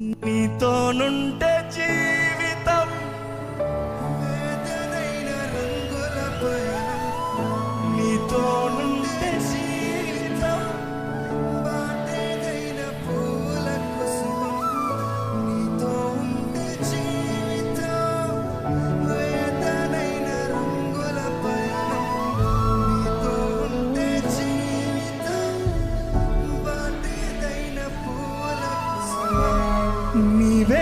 నీతోనుంటే జీవితం వేదనైన రంగుల పయనం, నీతోనుంటే జీవితం బాటేదైన పూల కుసుమం, నీతో ఉంటే జీవితం వేదనైన రంగుల పయనం, నీతో ఉంటే జీవితం బాటేదైన పూల కుసుమం. నీవే